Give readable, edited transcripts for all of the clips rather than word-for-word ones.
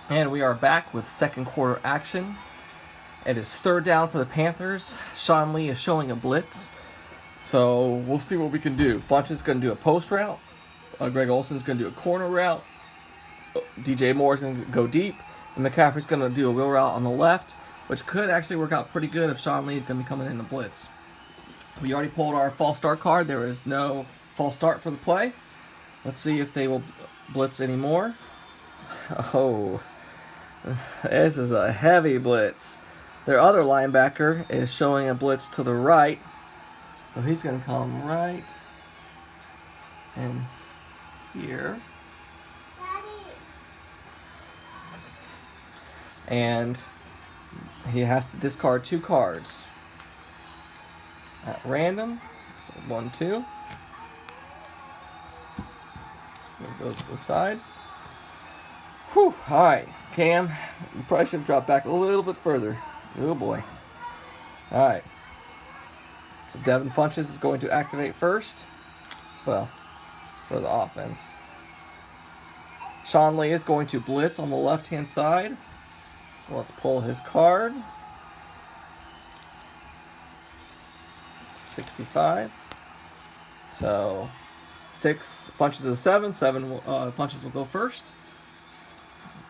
And we are back with second quarter action. It is third down for the Panthers. Sean Lee is showing a blitz. So we'll see what we can do. Funch is going to do a post route. Greg Olson's going to do a corner route. DJ Moore is going to go deep. And McCaffrey's going to do a wheel route on the left, which could actually work out pretty good if Sean Lee is going to be coming in the blitz. We already pulled our false start card. There is no false start for the play. Let's see if they will blitz anymore. Oh, this is a heavy blitz. Their other linebacker is showing a blitz to the right. So he's going to come right and here. And he has to discard 2 cards at random. So 1, 2. Just move those to the side. Whew. Alright, Cam, you probably should have dropped back a little bit further. Oh boy. Alright. So Devin Funches is going to activate first. Well, for the offense. Sean Lee is going to blitz on the left-hand side. So let's pull his card. 65. So 6 Funches is 7. 7 Funches will go first.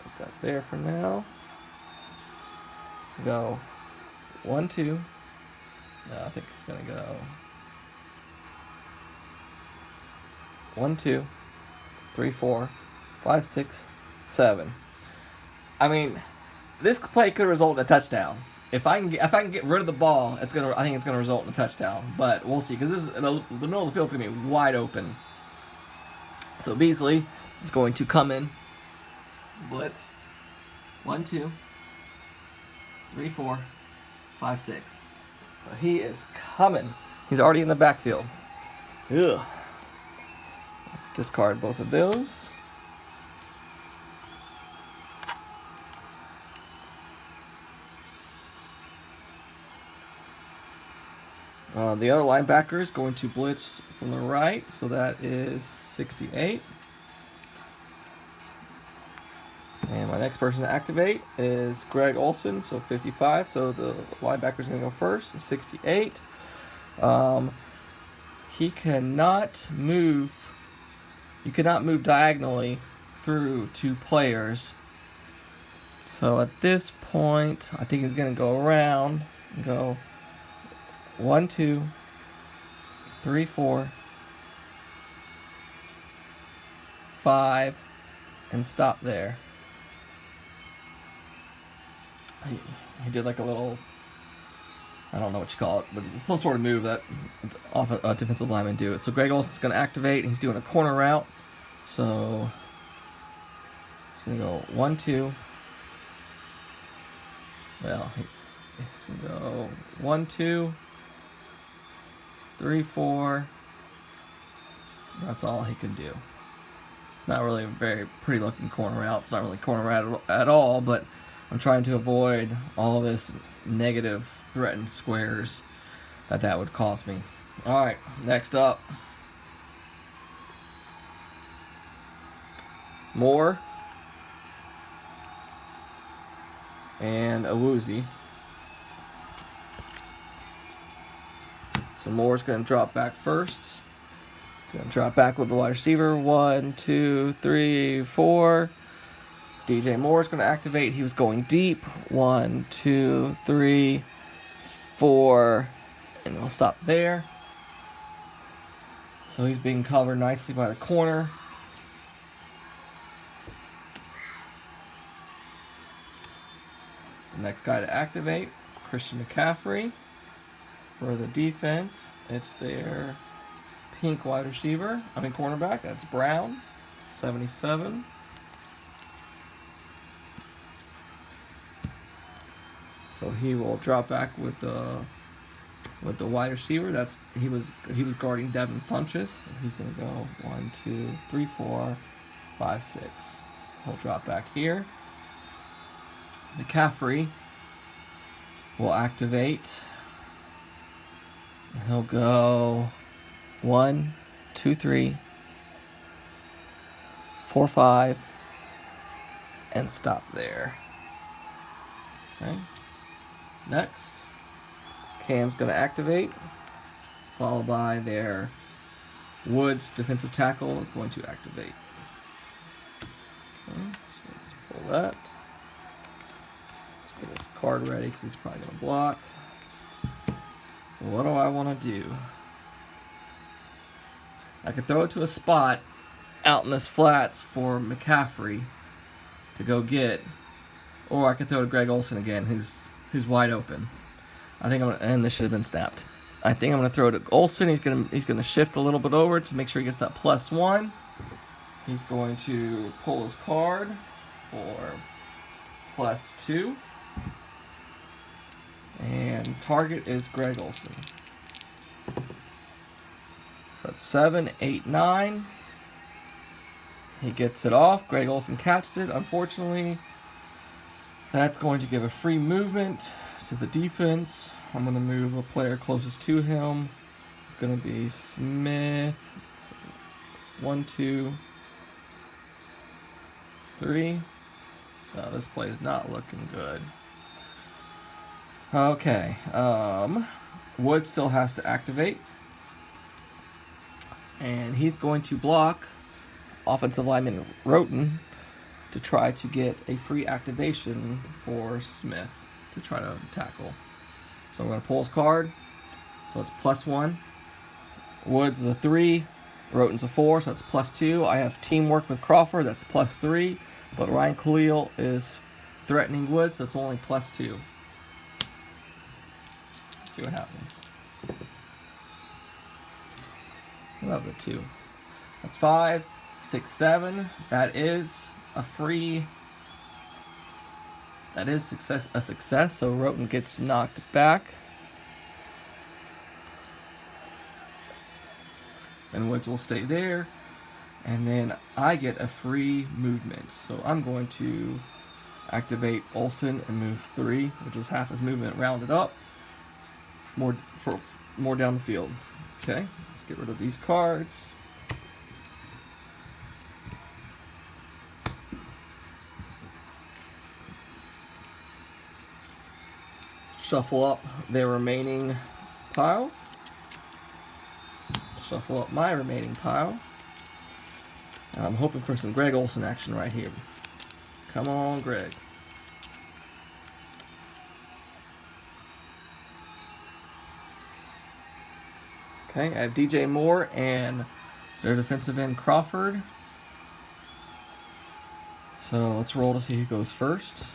Put that there for now. Go 1, 2. No, I think it's gonna go 1, 2, 3, 4, 5, 6, 7. I mean, this play could result in a touchdown. If I can get rid of the ball, I think it's gonna result in a touchdown. But we'll see, because the middle of the field's gonna be wide open. So Beasley is going to come in, blitz, 1, 2, 3, 4, 5, 6. So he is coming. He's already in the backfield. Ugh. Let's discard both of those. The other linebacker is going to blitz from the right, so that is 68. And my next person to activate is Greg Olson, so 55. So the linebacker is going to go first, so 68. He cannot move. You cannot move diagonally through 2 players. So at this point, I think he's going to go around and go 1, 2, 3, 4, 5, and stop there. He did like a little, I don't know what you call it, but it's some sort of move that off a defensive lineman do it. So Greg Olson's going to activate. He's doing a corner route. So he's going to go 1, 2. Well, he's going to go 1, 2, 3, 4. That's all he can do. It's not really a very pretty looking corner route. It's not really corner route at all, but I'm trying to avoid all this negative threatened squares that would cost me. Alright, next up. Moore and Awuzie. So Moore's going to drop back first. He's going to drop back with the wide receiver. 1, 2, 3, 4. DJ Moore is going to activate. He was going deep. 1, 2, 3, 4. And we'll stop there. So he's being covered nicely by the corner. The next guy to activate is Christian McCaffrey. For the defense, it's their pink wide receiver. Cornerback. That's Brown, 77. So he will drop back with the wide receiver. He was guarding Devin Funches. He's gonna go 1, 2, 3, 4, 5, 6. He'll drop back here. McCaffrey will activate. He'll go 1, 2, 3, 4, 5, and stop there. Okay. Next, Cam's going to activate, followed by their Woods defensive tackle is going to activate. Okay, so let's pull that. Let's get this card ready because he's probably going to block. So what do I want to do? I could throw it to a spot out in this flats for McCaffrey to go get, or I could throw to Greg Olsen again, who's wide open. I think I'm gonna, and this should have been snapped. I think I'm gonna throw it to Olsen. He's gonna shift a little bit over to make sure he gets that +1. He's going to pull his card for +2. And target is Greg Olsen. So that's 7, 8, 9. He gets it off. Greg Olsen catches it. Unfortunately, that's going to give a free movement to the defense. I'm going to move a player closest to him. It's going to be Smith. 1, 2, 3. So this play is not looking good. Okay. Wood still has to activate. And he's going to block offensive lineman Roten to try to get a free activation for Smith to try to tackle. So we're going to pull his card. So it's +1. Woods is a 3. Roten's a 4, so it's +2. I have teamwork with Crawford, that's +3. But Ryan Khalil is threatening Woods, so it's only +2. Let's see what happens. Well, that was a 2. That's 5, 6, 7. That is a free. That is a success. So Roten gets knocked back, and Woods will stay there. And then I get a free movement. So I'm going to activate Olsen and move 3, which is half his movement rounded up. More down the field. Okay, let's get rid of these cards. Shuffle up their remaining pile. Shuffle up my remaining pile. And I'm hoping for some Greg Olsen action right here. Come on, Greg. Okay, I have DJ Moore and their defensive end Crawford. So let's roll to see who goes first.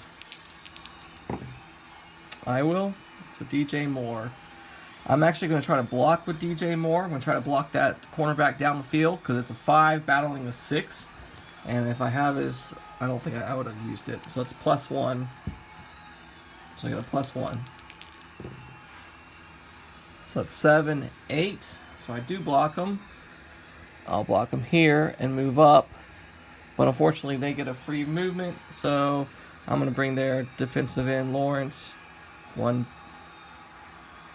I will. So DJ Moore. I'm actually going to try to block with DJ Moore. I'm going to try to block that cornerback down the field because it's a 5 battling a 6. And if I have his, I don't think I would have used it. So it's +1. So I got a +1. So that's 7, 8. So I do block them. I'll block them here and move up. But unfortunately, they get a free movement. So I'm going to bring their defensive end, Lawrence, 1,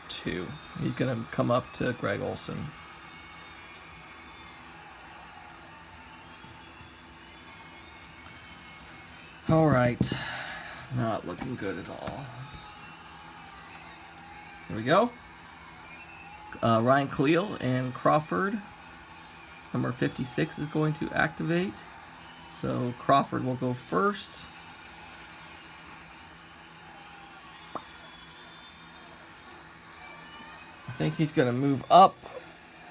2. He's going to come up to Greg Olsen. All right. Not looking good at all. Here we go. Ryan Khalil and Crawford. Number 56 is going to activate. So Crawford will go first. I think he's going to move up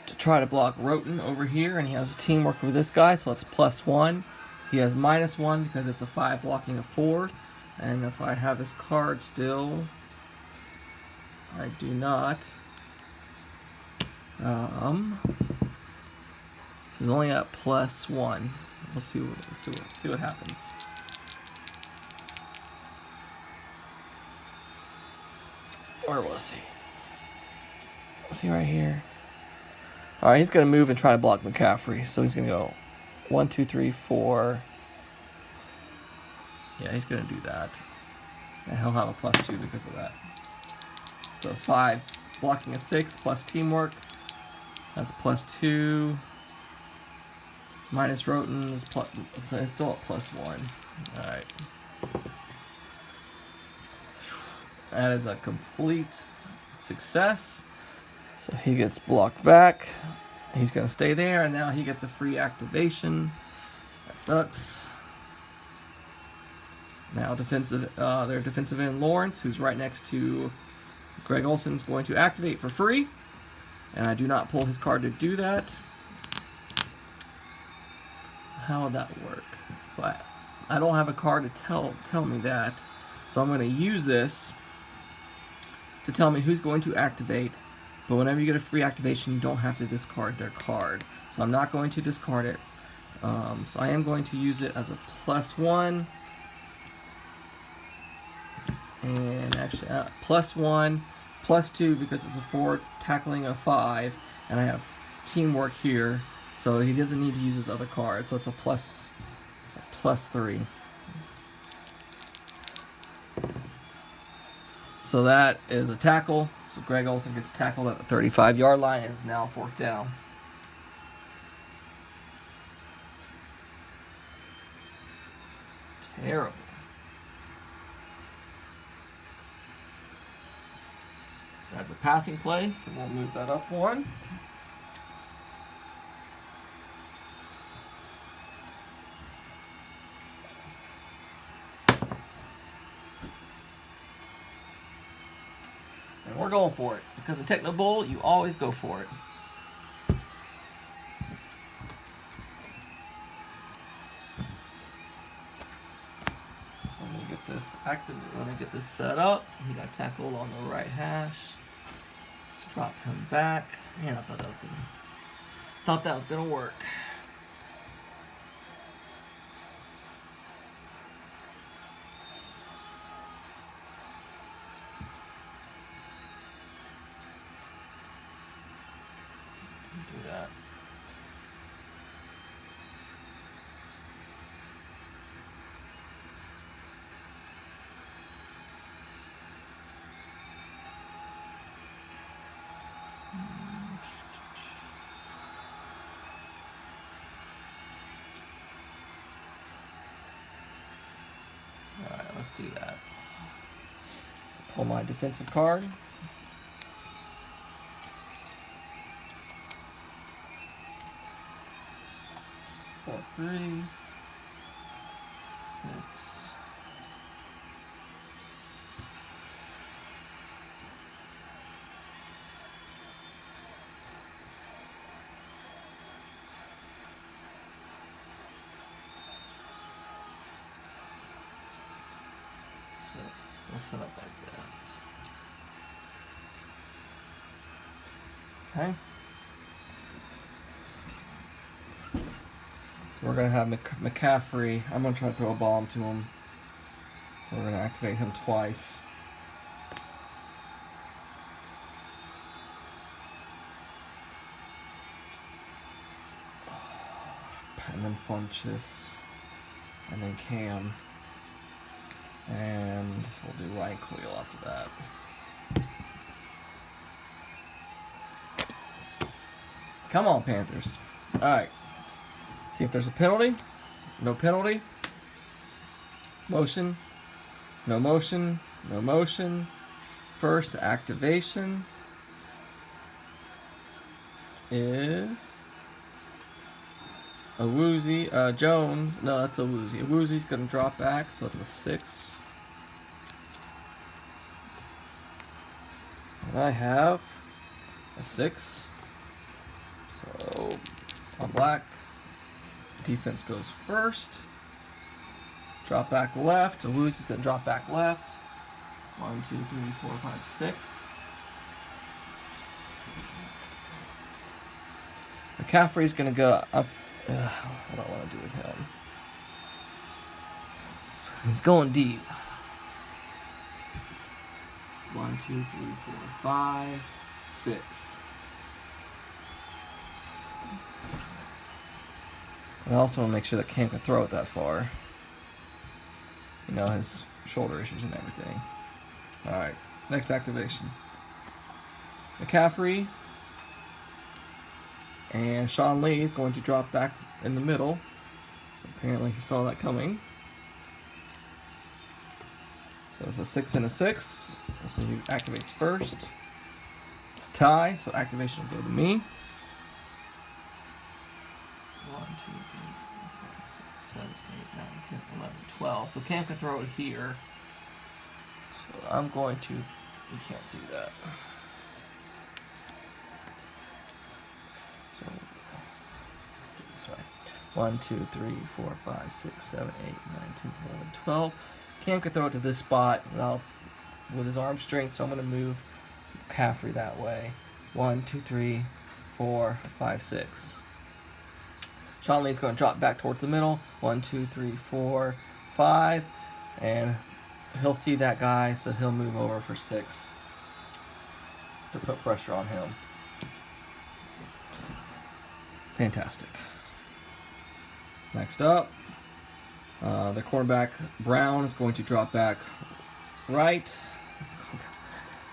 to try to block Roten over here, and he has teamwork with this guy, so it's +1. He has -1 because it's a 5 blocking a 4. And if I have his card still, I do not. This is only at +1. We'll see what happens. Where was he? Was he right here? All right, he's gonna move and try to block McCaffrey. So he's gonna go 1, 2, 3, 4. Yeah, he's gonna do that, and he'll have a +2 because of that. So 5 blocking a 6 plus teamwork. That's +2. Minus Roten is it's still at +1. All right. That is a complete success. So he gets blocked back. He's going to stay there, and now he gets a free activation. That sucks. Now their defensive end Lawrence, who's right next to Greg Olson, is going to activate for free. And I do not pull his card to do that. How would that work? So I don't have a card to tell me that. So I'm going to use this to tell me who's going to activate. But whenever you get a free activation, you don't have to discard their card. So I'm not going to discard it. So I am going to use it as a +1. And actually, +1, +2 because it's a 4 tackling a 5. And I have teamwork here. So he doesn't need to use his other card. So it's a +3. So that is a tackle. So Greg Olson gets tackled at the 35-yard line and is now 4th down. Terrible. That's a passing play, so we'll move that up 1. And we're going for it. Because of Techno Bowl, you always go for it. Let me get this set up. He got tackled on the right hash. Let's drop him back. Man, I thought that was gonna work. Do that. Alright, let's do that. Let's pull my defensive card. Four, 3, 6. So we'll set up like this. Okay. So we're going to have McCaffrey. I'm going to try to throw a bomb to him. So we're going to activate him twice. And then Funchess. And then Cam. And we'll do Ryan Cleo after that. Come on, Panthers. Alright. See if there's a penalty. No penalty. Motion. No motion. No motion. First activation is a Woozy. Jones. No, that's a Woozy. A Woozy's going to drop back, so it's a 6. And I have a 6. So, on black, defense goes first. Drop back left. A Woozy's going to drop back left. 1, 2, 3, 4, 5, 6. McCaffrey's going to go up. What do I want to do with him? He's going deep. 1, 2, 3, 4, 5, 6. I also want to make sure that Cam can throw it that far. You know, his shoulder issues and everything. Alright, next activation. McCaffrey and Sean Lee is going to drop back in the middle. So apparently he saw that coming. So it's a 6 and a 6. We'll see who activates first. It's a tie, so activation will go to me. 1, 2, 3, 4, 5, 6, 7, 8, 9, 10, 11, 12. So Cam can throw it here. So I'm going to. You can't see that. So let's do it this way. 1, 2, 3, 4, 5, 6, 7, 8, 9, 10, 11, 12. Cam can throw it to this spot with his arm strength, so I'm going to move McCaffrey that way. 1, 2, 3, 4, 5, 6. Sean Lee's going to drop back towards the middle. 1, 2, 3, 4, 5. And he'll see that guy, so he'll move over for 6 to put pressure on him. Fantastic. Next up, the cornerback Brown is going to drop back right.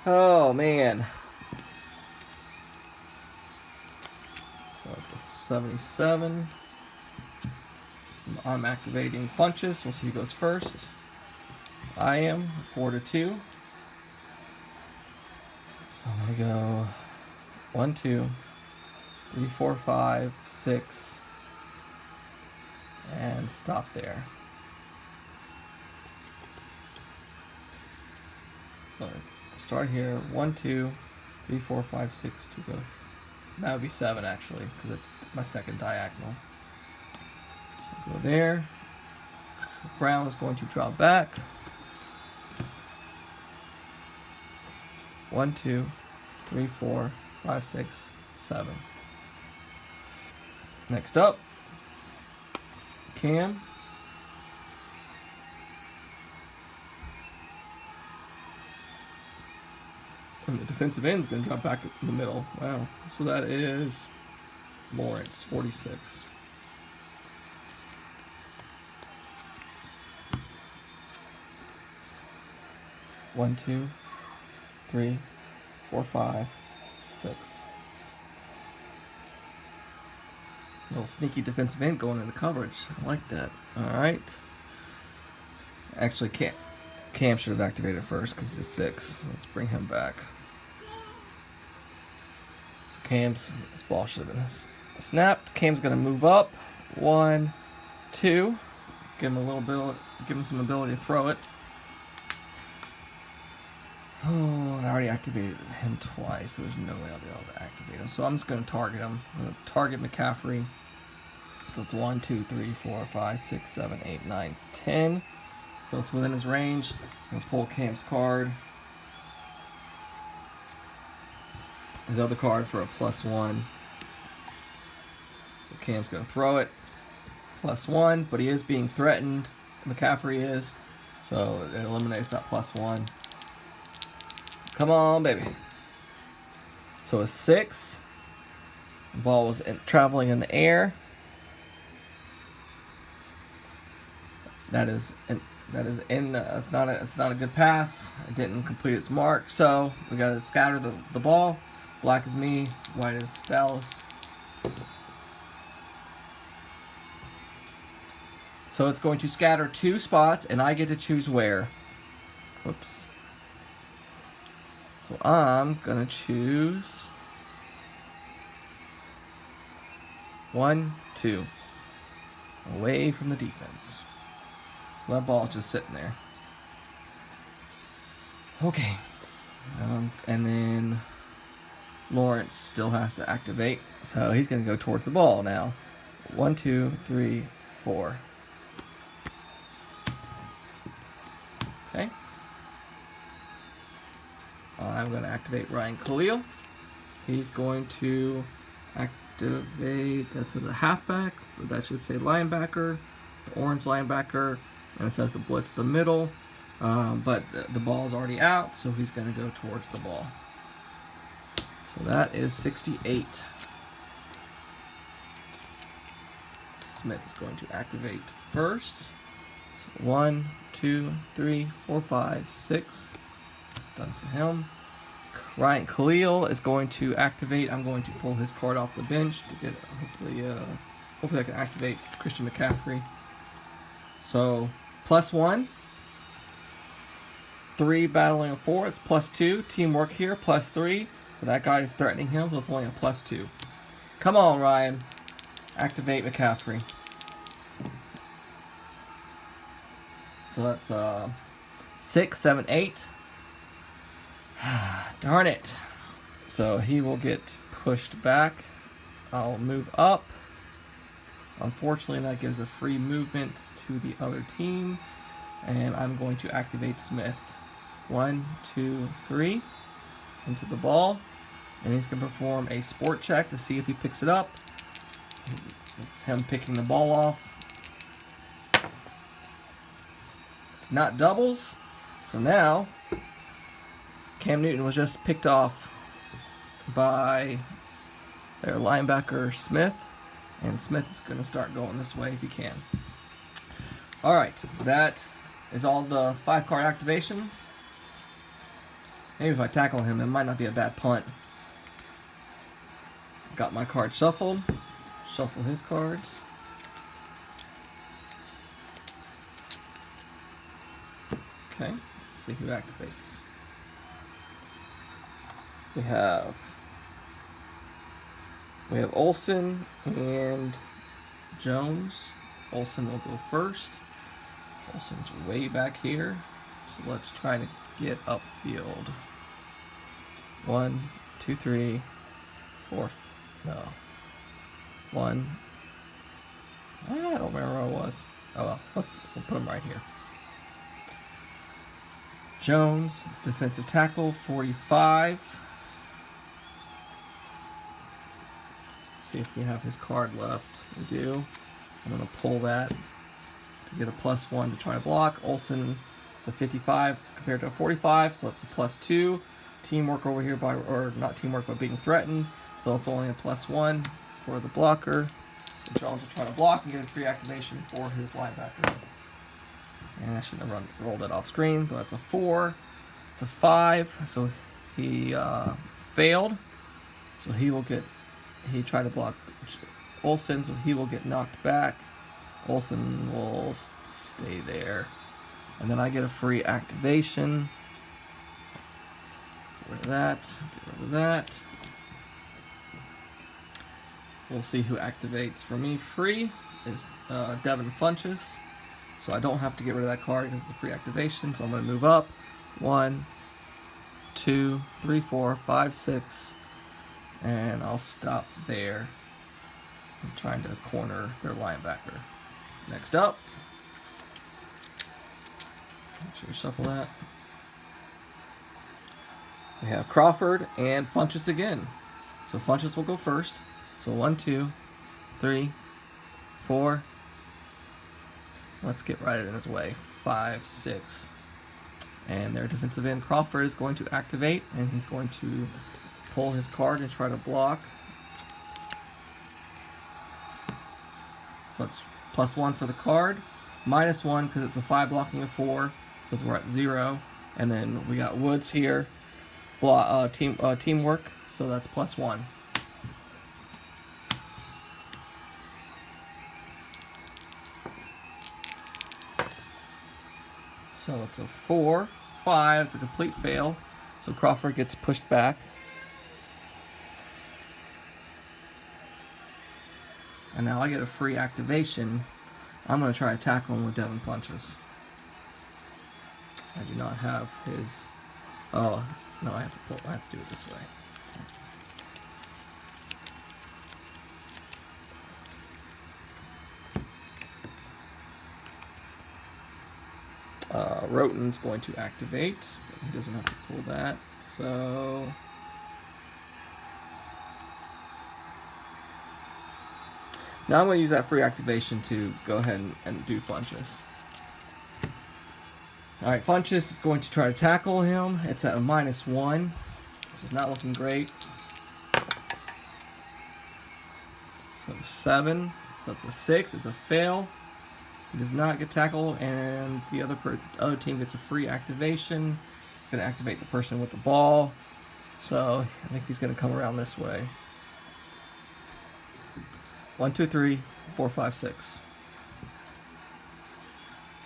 Oh man. So it's a 77. I'm activating Funches. We'll see who goes first. I am 4-2. So I'm gonna go 1, 2, 3, 4, 5, 6, and stop there. So start here. 1, 2, 3, 4, 5, 6 to go. That would be 7 actually, because it's my second diagonal. So go there. Brown is going to drop back. 1, 2, 3, 4, 5, 6, 7. Next up, Cam. And the defensive end is going to drop back in the middle. Wow. So that is Lawrence, 46. One, 2, 3, 4, 5, 6. Little sneaky defensive end going into coverage. I like that. All right. Actually, Cam should have activated first because he's 6. Let's bring him back. So this ball should have been snapped. Cam's going to move up. 1, 2. Give him some ability to throw it. Oh, I already activated him twice, so there's no way I'll be able to activate him. So I'm just going to target him. I'm going to target McCaffrey. So it's 1, 2, 3, 4, 5, 6, 7, 8, 9, 10. So it's within his range. I'm going to pull Cam's card. His other card for a +1. So Cam's going to throw it. +1, but he is being threatened. McCaffrey is. So it eliminates that +1. Come on, baby. So a 6. The ball was traveling in the air. It's not a good pass. It didn't complete its mark. So we got to scatter the ball. Black is me, white is Dallas. So it's going to scatter 2 spots, and I get to choose where. Whoops. So I'm going to choose 1, 2. Away from the defense. So that ball's just sitting there. Okay. And then Lawrence still has to activate. So he's going to go towards the ball now. 1, 2, 3, 4. Okay. I'm going to activate Ryan Khalil. He's going to activate, that's a halfback, but that should say linebacker, the orange linebacker, and it says the blitz the middle, but the ball's already out, so he's going to go towards the ball. So that is 68. Smith is going to activate first. So 1, 2, 3, 4, 5, 6. It's done for him. Ryan Khalil is going to activate. I'm going to pull his card off the bench to get hopefully I can activate Christian McCaffrey. So +1. 3 battling a 4. It's +2. Teamwork here, +3. But that guy is threatening him, so it's only a +2. Come on, Ryan. Activate McCaffrey. So that's 6, 7, 8. Darn it. So he will get pushed back. I'll move up. Unfortunately, that gives a free movement to the other team. And I'm going to activate Smith. 1, 2, 3. Into the ball. And he's going to perform a sport check to see if he picks it up. It's him picking the ball off. It's not doubles. So now, Cam Newton was just picked off by their linebacker Smith. And Smith's going to start going this way if he can. Alright, that is all the 5-card activation. Maybe if I tackle him, it might not be a bad punt. Got my card shuffled. Shuffle his cards. Okay, let's see who activates. We have Olsen and Jones. Olsen will go first. Olsen's way back here. So let's try to get upfield. 1, 2, 3, 4. No. 1. I don't remember where I was. Oh well, we'll put him right here. Jones is defensive tackle, 45. See if we have his card left. We do. I'm going to pull that to get a +1 to try to block. Olsen is a 55 compared to a 45, so it's a +2. Teamwork over here or not teamwork, but being threatened. So it's only a +1 for the blocker. So Jones will try to block and get a free activation for his linebacker. And I shouldn't have rolled it off screen, but that's a 4. It's a 5, so he failed. So he tried to block Olsen, so he will get knocked back. Olsen will stay there. And then I get a free activation. Get rid of that. Get rid of that. We'll see who activates for me. Free is Devin Funchess. So I don't have to get rid of that card because it's a free activation. So I'm going to move up. 1, 2, 3, 4, 5, 6. And I'll stop there. I'm trying to corner their linebacker. Next up. Make sure you shuffle that. We have Crawford and Funchess again. So Funchess will go first. So 1, 2, 3, 4. Let's get right in his way. 5, 6. And their defensive end Crawford is going to activate, and he's going to pull his card and try to block. So it's +1 for the card, -1 because it's a 5 blocking a 4, so we're at 0. And then we got Woods here, teamwork, so that's +1. So it's a 4, 5. It's a complete fail. So Crawford gets pushed back. And now I get a free activation. I'm going to try to tackle him with Devin Funchess. I do not have his... Oh, no, I have to do it this way. Roten's going to activate, but he doesn't have to pull that. So now I'm going to use that free activation to go ahead and do Funchess. Alright, Funchess is going to try to tackle him. It's at a -1, so it's not looking great. So 7, so it's a 6, it's a fail. He does not get tackled, and the other team gets a free activation. He's going to activate the person with the ball. So I think he's going to come around this way. 1, 2, 3, 4, 5, 6.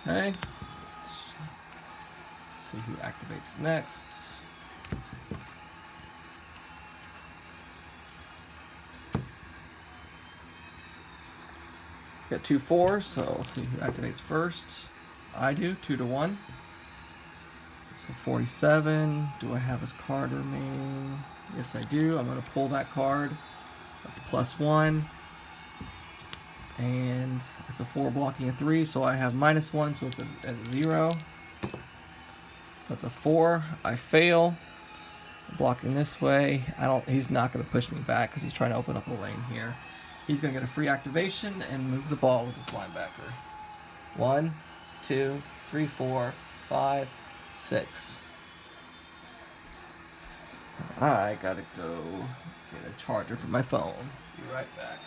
Okay. See who activates next. Got 2 4s, so let's see who activates first. I do, 2-1. So 47. Do I have his card remaining? Yes, I do. I'm going to pull that card. That's +1. And it's a 4 blocking a 3, so I have -1, so it's at 0. So that's a 4. I fail. Blocking this way. He's not going to push me back because he's trying to open up a lane here. He's going to get a free activation and move the ball with his linebacker. 1, 2, 3, 4, 5, 6. I gotta go get a charger for my phone. Be right back.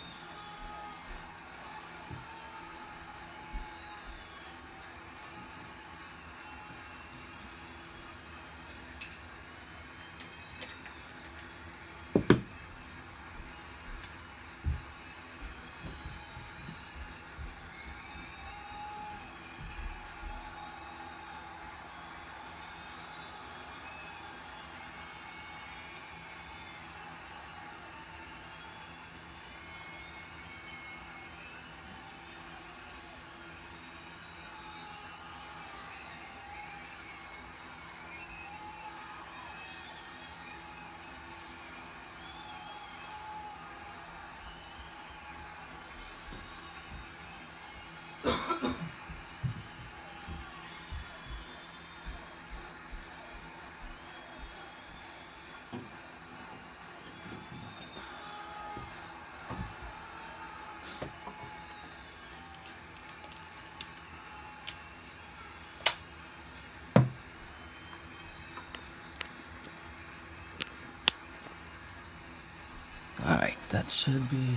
Alright, that should be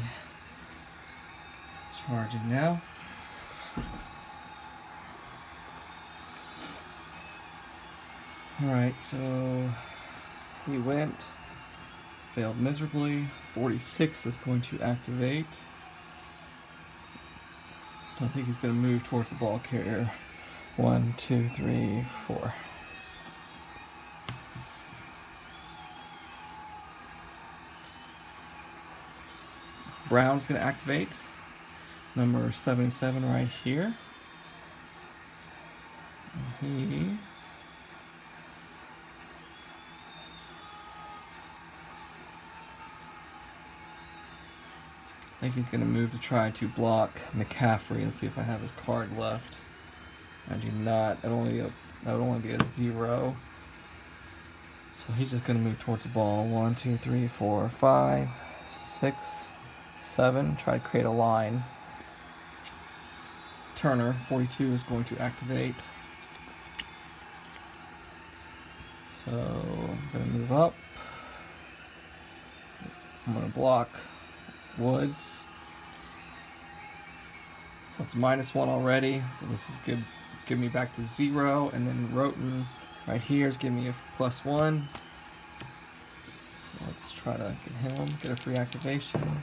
charging now. Alright, so he went, failed miserably. 46 is going to activate. I think he's going to move towards the ball carrier. 1, 2, 3, 4. Brown's going to activate. Number 77 right here. He I think he's going to move to try to block McCaffrey. Let's see if I have his card left. I do not. That would only be a 0. So he's just going to move towards the ball. 1, 2, 3, 4, 5, 6, 7. Try to create a line. Turner, 42, is going to activate. So I'm going to move up. I'm going to block Woods. So it's -1 already. So this is good. Give me back to 0. And then Roten right here is giving me a +1. So let's try to get him. Get a free activation.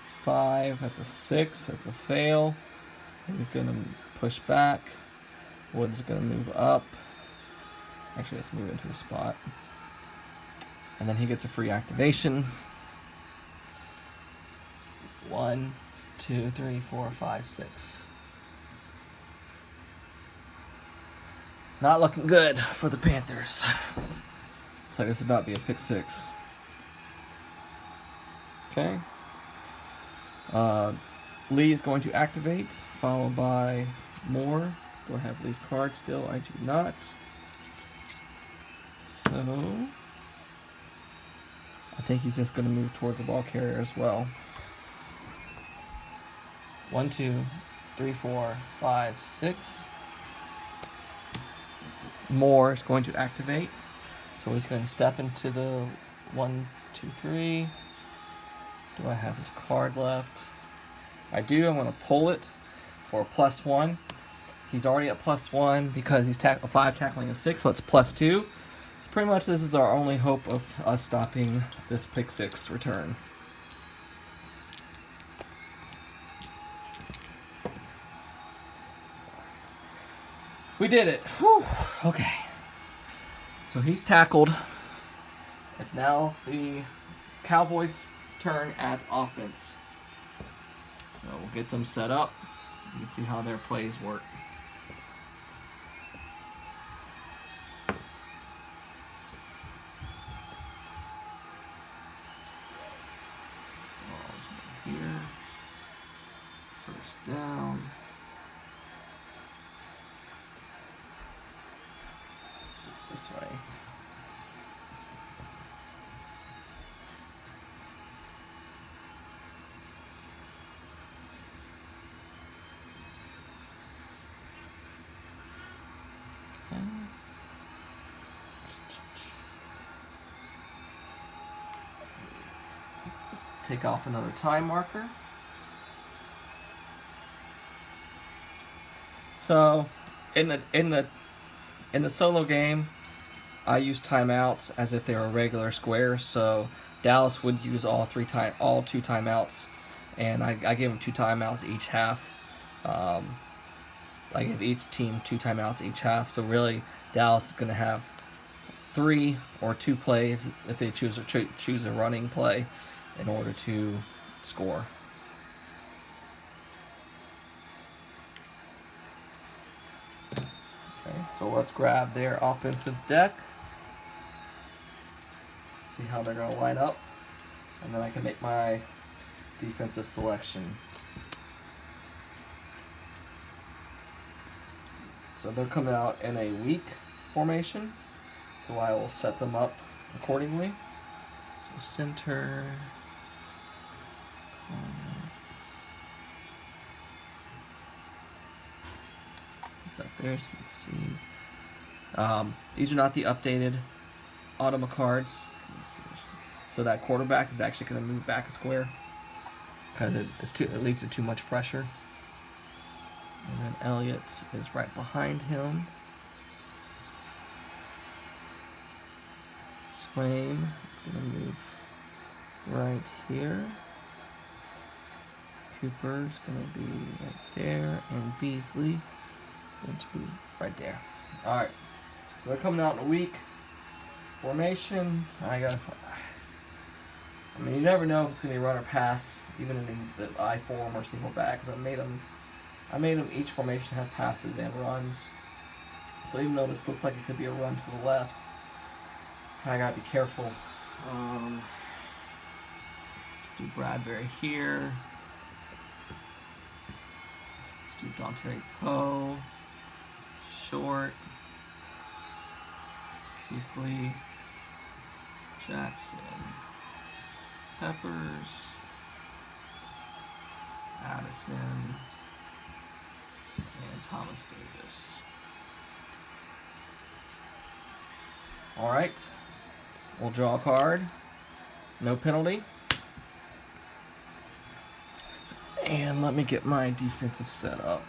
It's 5. That's a 6. That's a fail. He's going to push back. Woods is going to move up. Actually, let's move into a spot. And then he gets a free activation. 1, 2, 3, 4, 5, 6. Not looking good for the Panthers. Looks like this is about to be a pick 6. Okay. Lee is going to activate, followed by Moore. Do I have Lee's card still? I do not. So I think he's just going to move towards the ball carrier as well. 1, 2, 3, 4, 5, 6. Moore is going to activate. So he's going to step into the 1, 2, 3. Do I have his card left? I do. I'm going to pull it for a +1. He's already at +1 because he's 5 tackling a 6, so it's +2. So pretty much this is our only hope of us stopping this pick 6 return. We did it. Whew. Okay. So he's tackled. It's now the Cowboys' turn at offense. So we'll get them set up. You can see how their plays work. Ball's right here. First down. This way. Okay. Let's take off another time marker. So in the solo game, I use timeouts as if they were regular squares. So Dallas would use all two timeouts, and I give them 2 timeouts each half. I give each team 2 timeouts each half. So really, Dallas is going to have 3 or 2 play if they choose a running play in order to score. Okay, so let's grab their offensive deck. See how they're going to line up, and then I can make my defensive selection. So they're coming out in a weak formation, so I will set them up accordingly. So center, put that there so you can see. These are not the updated Automa cards. So that quarterback is actually going to move back a square because it leads to too much pressure. And then Elliott is right behind him. Swain is going to move right here. Cooper is going to be right there, and Beasley going to be right there. All right, so they're coming out in a weak formation. You never know if it's going to be run or pass, even in the I form or single back, because I made them each formation have passes and runs. So even though this looks like it could be a run to the left, I gotta be careful. Let's do Bradbury here. Let's do Dante Poe. Short. Kuechly. Jackson. Peppers. Addison. And Thomas Davis. Alright. We'll draw a card. No penalty. And let me get my defensive setup.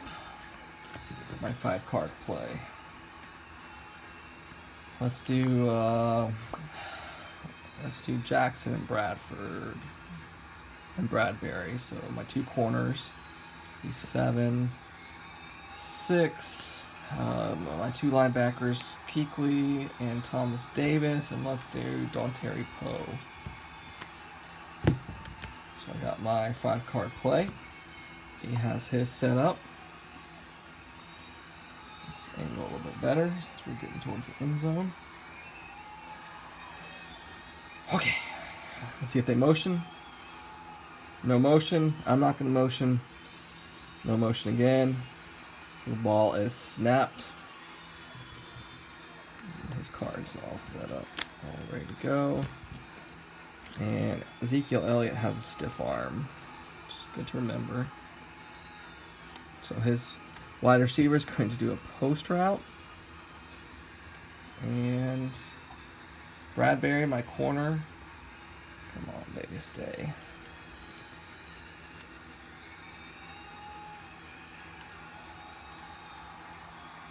My 5-card play. Let's do Jackson and Bradford and Bradbury. So my 2 corners. 7, 6. My 2 linebackers, Kuechly and Thomas Davis, and let's do Dante Poe. So I got my 5-card play. He has his set up. Let's angle a little bit better since we're getting towards the end zone. Okay, let's see if they motion. No motion. I'm not going to motion. No motion again. So the ball is snapped. And his card's all set up, all ready to go. And Ezekiel Elliott has a stiff arm. Just good to remember. So his wide receiver is going to do a post route. And Bradbury, my corner. Come on, baby, stay.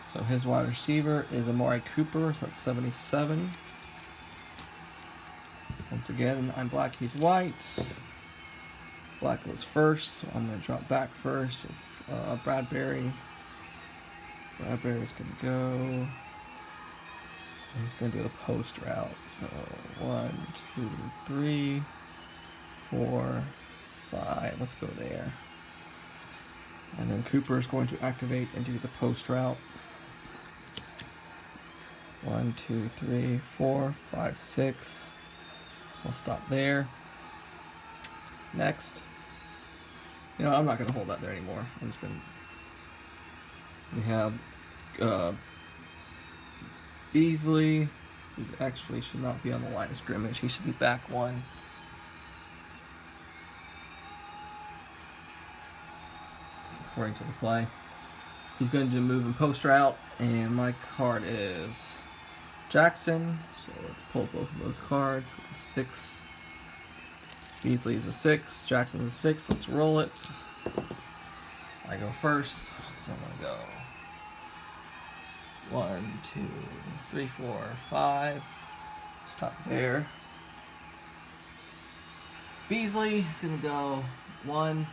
So his wide receiver is Amari Cooper, so that's 77. Once again, I'm black, he's white. Black goes first, so I'm going to drop back first. So, Bradbury Bradbury's going to go. He's going to do a post route. So 1, 2, 3, 4, 5. Let's go there. And then Cooper is going to activate and do the post route. 1, 2, 3, 4, 5, 6. We'll stop there. Next. You know, I'm not going to hold that there anymore. I'm just going to... We have Beasley, who's actually should not be on the line of scrimmage. He should be back one. According to the play. He's going to do move and post route, and my card is Jackson. So let's pull both of those cards. It's a 6. Beasley is a 6. Jackson's a 6. Let's roll it. I go first, so I'm going to go 1, 2, 3, 4, 5. Stop there. Beasley is going to go 1,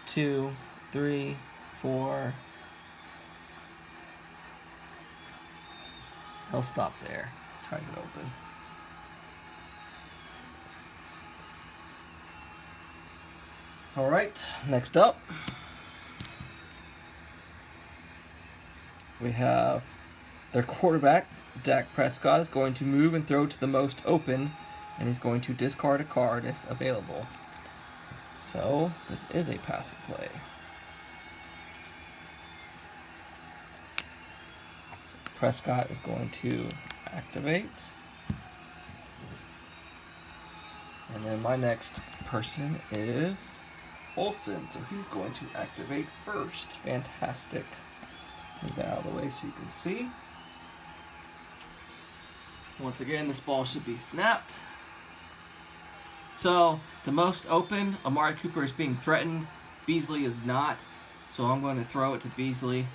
2, 3, 4. He'll stop there. Try to get open. All right, next up, we have their quarterback, Dak Prescott, is going to move and throw to the most open, and he's going to discard a card if available. So this is a passing play. So Prescott is going to activate. And then my next person is Olsen, so he's going to activate first. Fantastic. Move that out of the way so you can see. Once again, this ball should be snapped. So, the most open, Amari Cooper is being threatened. Beasley is not. So I'm going to throw it to Beasley.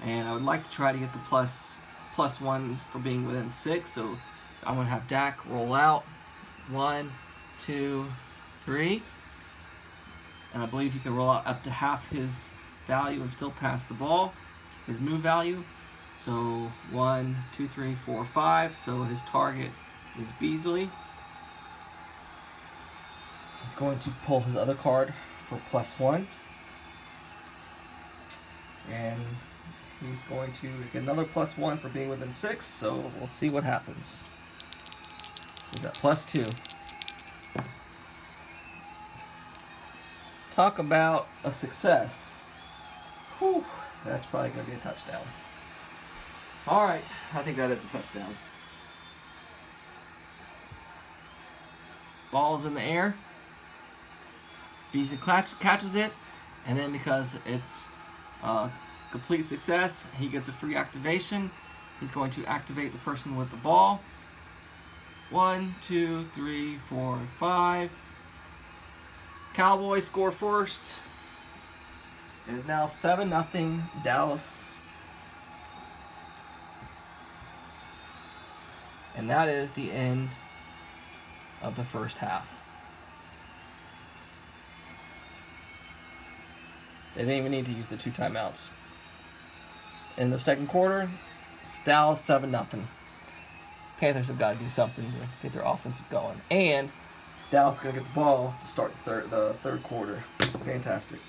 And I would like to try to get the +1 for being within 6. So I'm going to have Dak roll out. 1, 2, 3. And I believe he can roll out up to half his value and still pass the ball. His move value. So 1, 2, 3, 4, 5. So his target is Beasley. He's going to pull his other card for +1. And he's going to get another +1 for being within 6. So we'll see what happens. So he's at +2. Talk about a success. Whew, that's probably going to be a touchdown. All right, I think that is a touchdown. Ball's in the air. Beasley catches it, and then because it's complete success, he gets a free activation. He's going to activate the person with the ball. 1, 2, 3, 4, 5. Cowboys score first. It is now 7-0 Dallas. And that is the end of the first half. They didn't even need to use the 2 timeouts. In the second quarter, Dallas 7-0. Panthers have got to do something to get their offensive going. And Dallas is going to get the ball to start the third quarter. Fantastic.